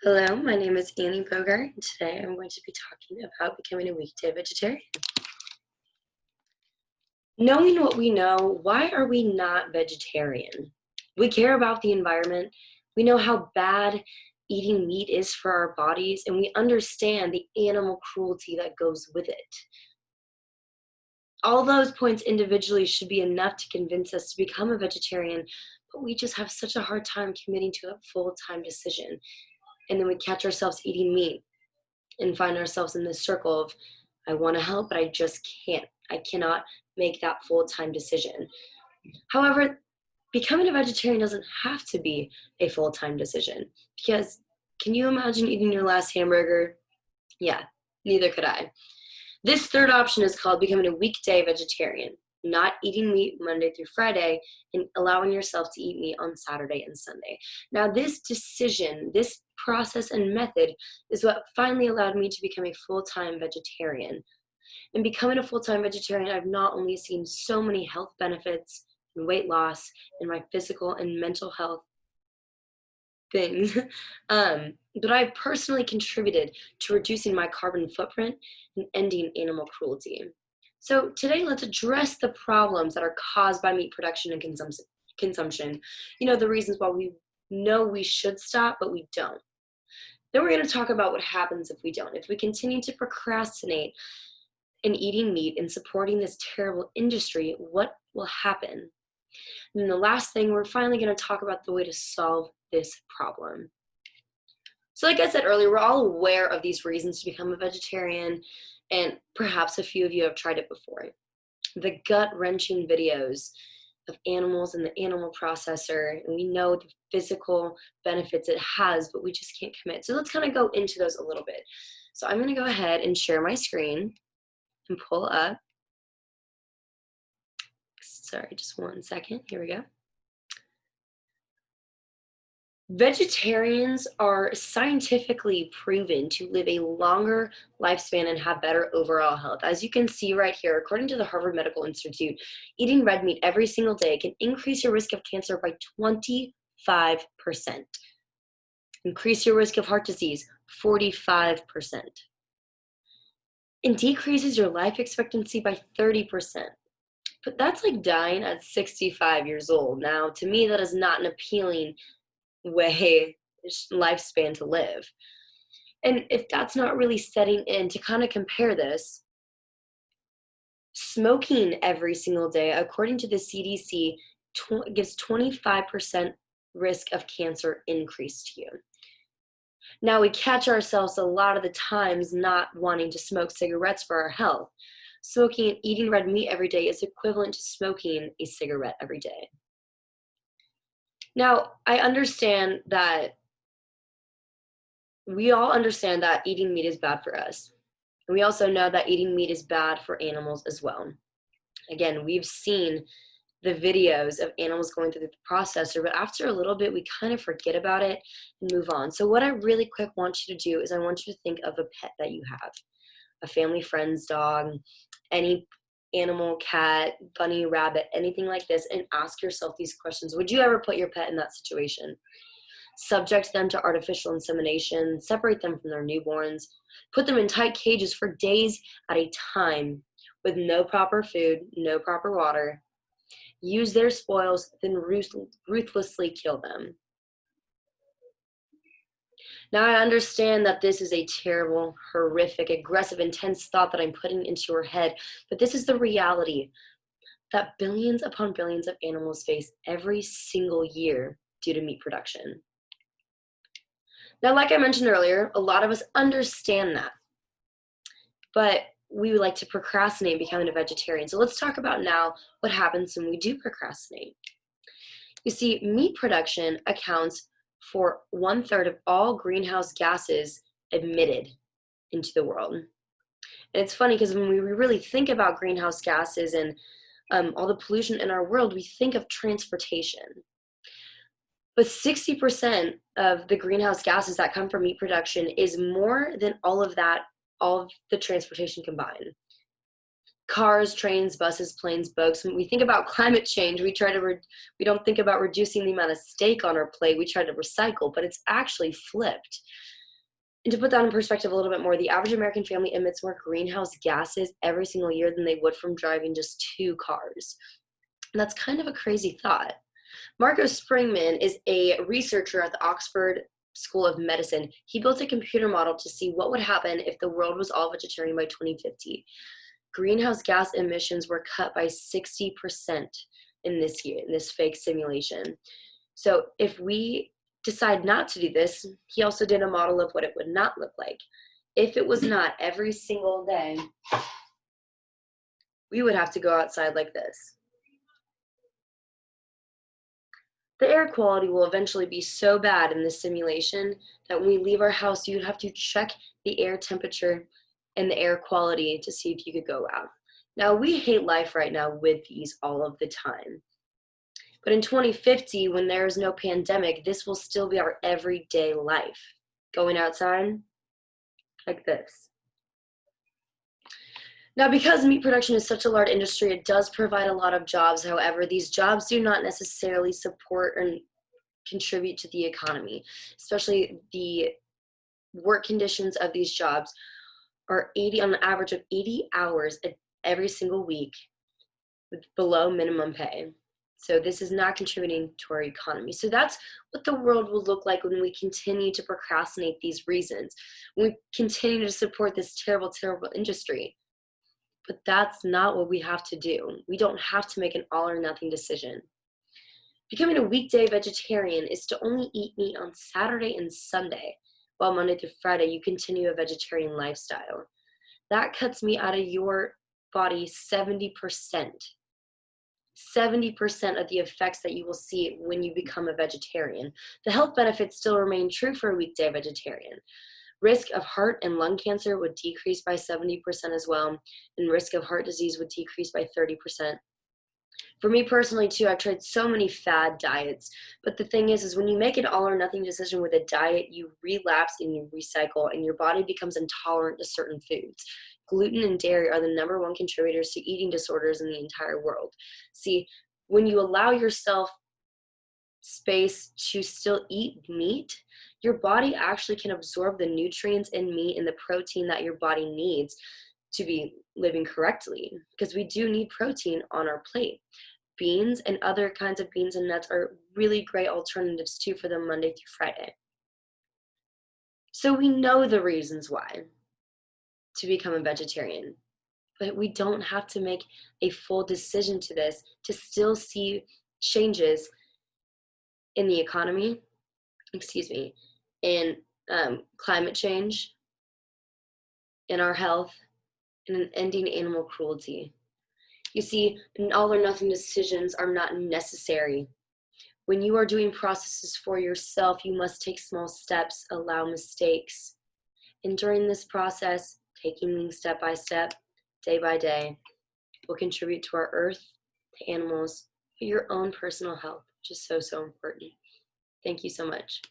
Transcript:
Hello, my name is Annie Bogart, and today I'm going to be talking about becoming a weekday vegetarian. Knowing what we know, why are we not vegetarian? We care about the environment, we know how bad eating meat is for our bodies, and we understand the animal cruelty that goes with it. All those points individually should be enough to convince us to become a vegetarian, but we just have such a hard time committing to a full-time decision. And then we catch ourselves eating meat and find ourselves in this circle of I want to help, but I just can't. I cannot make that full-time decision. However, becoming a vegetarian doesn't have to be a full-time decision because can you imagine eating your last hamburger? Yeah, neither could I. This third option is called becoming a weekday vegetarian, not eating meat Monday through Friday and allowing yourself to eat meat on Saturday and Sunday. Now, this decision, this process and method is what finally allowed me to become a full-time vegetarian. In becoming a full-time vegetarian, I've not only seen so many health benefits and weight loss in my physical and mental health things, but I've personally contributed to reducing my carbon footprint and ending animal cruelty. So today, let's address the problems that are caused by meat production and consumption. You know, the reasons why we know we should stop, but we don't. Then we're going to talk about what happens if we don't. If we continue to procrastinate in eating meat and supporting this terrible industry, what will happen? And then the last thing, we're finally going to talk about the way to solve this problem. So like I said earlier, we're all aware of these reasons to become a vegetarian, and perhaps a few of you have tried it before. The gut-wrenching videos of animals in the animal processor, and we know the physical benefits it has, but we just can't commit. So let's kind of go into those a little bit. So I'm going to go ahead and share my screen and pull up. Sorry, just one second. Here we go. Vegetarians are scientifically proven to live a longer lifespan and have better overall health. As you can see right here, according to the Harvard Medical Institute, eating red meat every single day can increase your risk of cancer by 25%. Increase your risk of heart disease, 45%. And decreases your life expectancy by 30%. But that's like dying at 65 years old. Now, to me, that is not an appealing lifespan to live. And if that's not really setting in, to kind of compare this, smoking every single day, according to the CDC, gives 25% risk of cancer increase to you. Now, we catch ourselves a lot of the times not wanting to smoke cigarettes for our health. Smoking and eating red meat every day is equivalent to smoking a cigarette every day. Now, I understand that we all understand that eating meat is bad for us. And we also know that eating meat is bad for animals as well. Again, we've seen the videos of animals going through the processor, but after a little bit, we kind of forget about it and move on. So what I really quick want you to do is I want you to think of a pet that you have, a family friend's dog, any animal, cat, bunny, rabbit, anything like this, and ask yourself these questions. Would you ever put your pet in that situation? Subject them to artificial insemination, separate them from their newborns, put them in tight cages for days at a time with no proper food, no proper water, use their spoils, then ruthlessly kill them. Now, I understand that this is a terrible, horrific, aggressive, intense thought that I'm putting into your head, but this is the reality that billions upon billions of animals face every single year due to meat production. Now, like I mentioned earlier, a lot of us understand that, but we would like to procrastinate becoming a vegetarian. So let's talk about now what happens when we do procrastinate. You see, meat production accounts for 1/3 of all greenhouse gases emitted into the world. And it's funny because when we really think about greenhouse gases and all the pollution in our world, we think of transportation. But 60% of the greenhouse gases that come from meat production is more than all of the transportation combined. Cars, trains, buses, planes, boats. When we think about climate change, we don't think about reducing the amount of steak on our plate. We try to recycle, but it's actually flipped. And to put that in perspective a little bit more, the average American family emits more greenhouse gases every single year than they would from driving just 2 cars. And that's kind of a crazy thought. Marco Springman is a researcher at the Oxford School of Medicine. He built a computer model to see what would happen if the world was all vegetarian by 2050. Greenhouse gas emissions were cut by 60% in this fake simulation. So if we decide not to do this, he also did a model of what it would not look like. If it was not every single day, we would have to go outside like this. The air quality will eventually be so bad in this simulation that when we leave our house, you'd have to check the air temperature and the air quality to see if you could go out. Now, we hate life right now with these all of the time. But in 2050, when there is no pandemic, this will still be our everyday life. Going outside like this. Now, because meat production is such a large industry, it does provide a lot of jobs. However, these jobs do not necessarily support and contribute to the economy, especially the work conditions of these jobs are on an average of 80 hours every single week with below minimum pay. So this is not contributing to our economy. So that's what the world will look like when we continue to procrastinate these reasons, when we continue to support this terrible, terrible industry. But that's not what we have to do. We don't have to make an all or nothing decision. Becoming a weekday vegetarian is to only eat meat on Saturday and Sunday, while Monday through Friday you continue a vegetarian lifestyle. That cuts meat out of your body 70%. 70% of the effects that you will see when you become a vegetarian. The health benefits still remain true for a weekday vegetarian. Risk of heart and lung cancer would decrease by 70% as well, and risk of heart disease would decrease by 30%. For me personally too, I've tried so many fad diets, but the thing is when you make an all or nothing decision with a diet, you relapse and you recycle, and your body becomes intolerant to certain foods. Gluten and dairy are the #1 contributors to eating disorders in the entire world. See, when you allow yourself space to still eat meat, your body actually can absorb the nutrients in meat and the protein that your body needs to be living correctly, because we do need protein on our plate. Beans and other kinds of beans and nuts are really great alternatives too for the Monday through Friday. So we know the reasons why to become a vegetarian, but we don't have to make a full decision to this to still see changes in the economy, in climate change, in our health, and in ending animal cruelty. You see, all or nothing decisions are not necessary. When you are doing processes for yourself, you must take small steps, allow mistakes. And during this process, taking things step by step, day by day, will contribute to our earth, to animals, to your own personal health, which is so, so important. Thank you so much.